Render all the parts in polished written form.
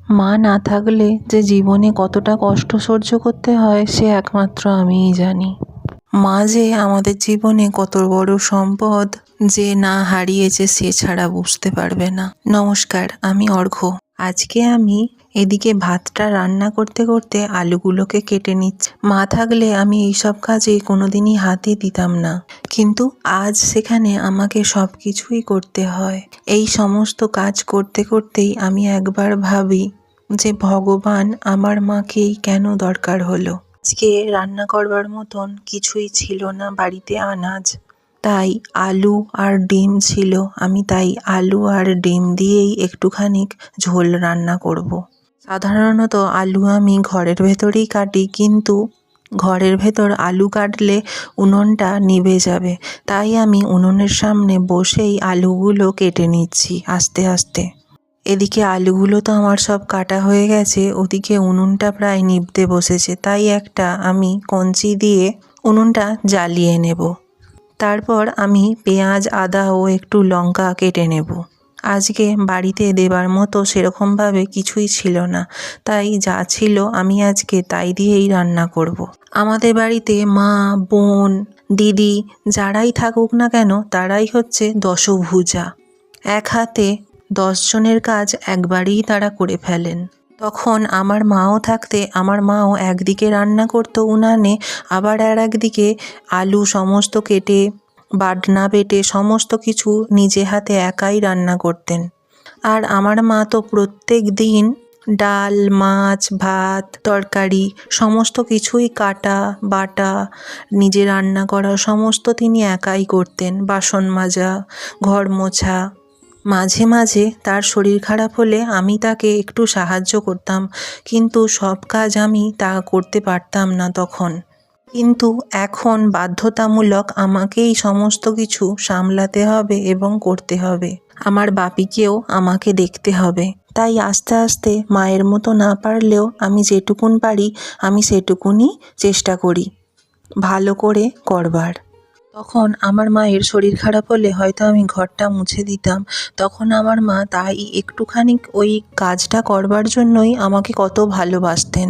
মা না থাকলে যে জীবনে কতটা কষ্ট সহ্য করতে হয় সে একমাত্র আমিই জানি। মা যে আমাদের জীবনে কত বড় সম্পদ, যে না হারিয়েছে সে ছাড়া বুঝতে পারবে না। নমস্কার, আমি অর্ঘ্য। আজকে আমি এদিকে ভাতটা রান্না করতে করতে আলুগুলোকে কেটে নিচ্ছি। মা থাকলে আমি এইসব কাজে কোনোদিনই হাতই দিতাম না, কিন্তু আজ সেখানে আমাকে সব কিছুই করতে হয়। এই সমস্ত কাজ করতে করতেই আমি একবার ভাবি যে ভগবান আমার মাকেই কেন দরকার হলো। আজকে রান্না করবার মতন কিছুই ছিল না বাড়িতে আনাজ, তাই আলু আর ডিম ছিল। আমি তাই আলু আর ডিম দিয়েই একটুখানি ঝোল রান্না করব। সাধারণত আলু আমি ঘরের ভেতরেই কাটি, কিন্তু ঘরের ভেতর আলু কাটলে উনুনটা নিভে যাবে, তাই আমি উনুনের সামনে বসেই আলুগুলো কেটে নিচ্ছি আস্তে আস্তে। এদিকে আলুগুলো তো আমার সব কাটা হয়ে গেছে, ওদিকে উনুনটা প্রায় নিভতে বসেছে, তাই একটা আমি কঞ্চি দিয়ে উনুনটা জ্বালিয়ে নেব। তারপর আমি পেঁয়াজ, আদা ও একটু লঙ্কা কেটে নেব। আজকে বাড়িতে দেবার মতো সেরকমভাবে কিছুই ছিল না, তাই যা ছিল আমি আজকে তাই দিয়েই রান্না করব। আমাদের বাড়িতে মা, বোন, দিদি যারাই থাকুক না কেন তারাই হচ্ছে দশভুজা। এক হাতে 10 জনের কাজ একবারেই তারা করে ফেলেন। তখন আমার মাও থাকতে আমার মাও একদিকে রান্না করতো উনানে, আবার আর একদিকে আলু সমস্ত কেটে বাটনা বেটে সমস্ত কিছু নিজে হাতে একাই রান্না করতেন। আর আমার মা তো প্রত্যেক দিন ডাল, মাছ, ভাত, তরকারি সমস্ত কিছুই কাটা বাটা নিজে রান্না করা সমস্ত তিনি একাই করতেন। বাসন মাজা, ঘর মোছা। মাঝে মাঝে তার শরীর খারাপ হলে আমি তাকে একটু সাহায্য করতাম, কিন্তু সব কাজ আমি তা করতে পারতাম না তখন। কিন্তু এখন বাধ্যতামূলক আমাকেই সমস্ত কিছু সামলাতে হবে এবং করতে হবে। আমার বাপিকেও আমাকে দেখতে হবে, তাই আস্তে আস্তে মায়ের মতো না পারলেও আমি যেটুকুন পারি আমি সেটুকুনই চেষ্টা করি ভালো করে করবার। তখন আমার মায়ের শরীর খারাপ হলে হয়তো আমি ঘরটা মুছে দিতাম, তখন আমার মা তাই একটুখানি ওই কাজটা করবার জন্যই আমাকে কত ভালোবাসতেন।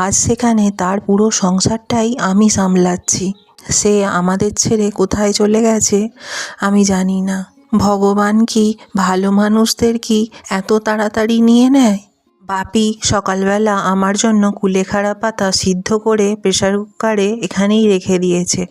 আজ সেখানে তার পুরো সংসারটাই আমি সামলাচ্ছি। সে আমাদের ছেড়ে কোথায় চলে গেছে আমি জানি না। ভগবান কি ভালো মানুষদের কি এত তাড়াতাড়ি নিয়ে নেয়? বাপি সকালবেলা আমার জন্য কুলেখাড়া পাতা সিদ্ধ করে প্রেসার কুকারে এখানেই রেখে দিয়েছে।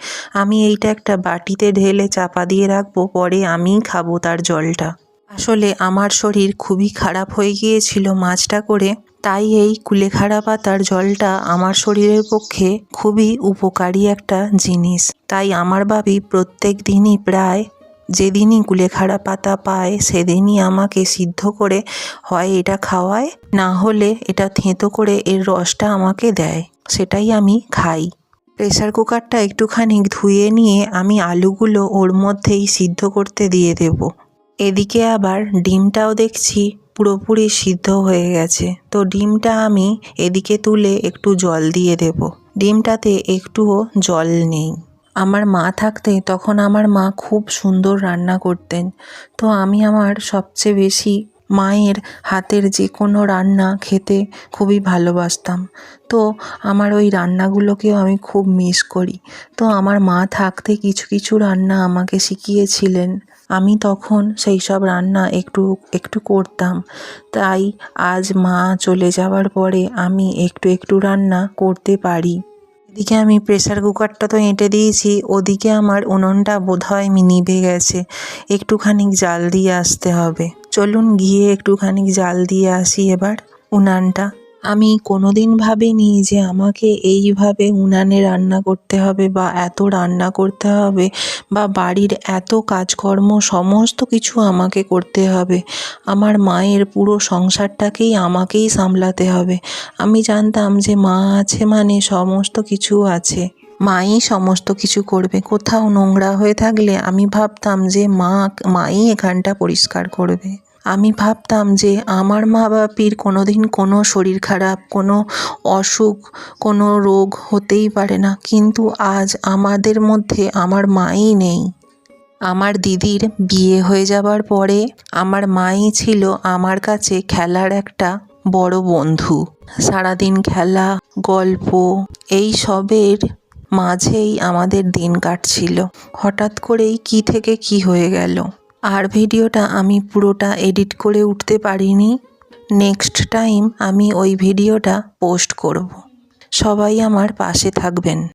আমি এইটা একটা বাটিতে ঢেলে চাপা দিয়ে রাখবো, পরে আমিই খাবো তার জলটা। আসলে আমার শরীর খুবই খারাপ হয়ে গিয়েছিল মাছটা করে, তাই এই কুলেখাড়া পাতার জলটা আমার শরীরের পক্ষে খুবই উপকারী একটা জিনিস। তাই আমার বাপি প্রত্যেক দিনই প্রায় যেদিনই কুলেখাড়া পাতা পায় সেদিনই আমাকে সিদ্ধ করে হয় এটা খাওয়ায়, না হলে এটা থেঁতো করে এর রসটা আমাকে দেয়, সেটাই আমি খাই। প্রেসার কুকারটা একটুখানি ধুয়ে নিয়ে আমি আলুগুলো ওর মধ্যেই সিদ্ধ করতে দিয়ে দেব। এদিকে আবার ডিমটাও দেখছি পুরোপুরি সিদ্ধ হয়ে গেছে, তো ডিমটা আমি এদিকে তুলে একটু জল দিয়ে দেব। ডিমটাতে একটুও জল নেই। আমার মা থাকতে তখন আমার মা খুব সুন্দর রান্না করতেন, তো আমি আমার সবচেয়ে বেশি মায়ের হাতের যে কোনো রান্না খেতে খুবই ভালোবাসতাম। তো আমার ওই রান্নাগুলোকেও আমি খুব মিস করি। তো আমার মা থাকতে কিছু কিছু রান্না আমাকে শিখিয়েছিলেন, আমি তখন সেই সব রান্না একটু একটু করতাম। তাই আজ মা চলে যাওয়ার পরে আমি একটু একটু রান্না করতে পারি। এদিকে আমি প্রেসার কুকারটা তো এঁটে দিয়েছি, ওদিকে আমার উনুনটা বোধহয় নিভে গেছে, একটুখানি জাল দিয়ে আসতে হবে। চলুন গিয়ে একটুখানি জাল দিয়ে আসি এবার উনানটা। আমি কোনোদিন ভাবিনি যে আমাকে এইভাবে উনানে রান্না করতে হবে বা এত রান্না করতে হবে বা বাড়ির এত কাজকর্ম সমস্ত কিছু আমাকে করতে হবে। আমার মায়ের পুরো সংসারটাকেই আমাকেই সামলাতে হবে। আমি জানতাম যে মা আছে মানে সমস্ত কিছু আছে, মাই সমস্ত কিছু করবে। কোথাও নোংরা হয়ে থাকলে আমি ভাবতাম যে মাই এখানটা পরিষ্কার করবে। আমি ভাবতাম যে আমার মা বাপির কোনোদিন কোনো শরীর খারাপ, কোনো অসুখ, কোনো রোগ হতেই পারে না, কিন্তু আজ আমাদের মধ্যে আমার মাই নেই। আমার দিদির বিয়ে হয়ে যাবার পরে আমার মাই ছিল আমার কাছে খেলার একটা বড় বন্ধু। সারাদিন খেলা, গল্প এই সবের মাঝেই আমাদের দিন কাটছিল। হঠাৎ করেই কী থেকে কী হয়ে গেল। আর ভিডিওটা আমি পুরোটা এডিট করে উঠতে পারিনি। নেক্সট টাইম আমি ওই ভিডিওটা পোস্ট করব। সবাই আমার পাশে থাকবেন।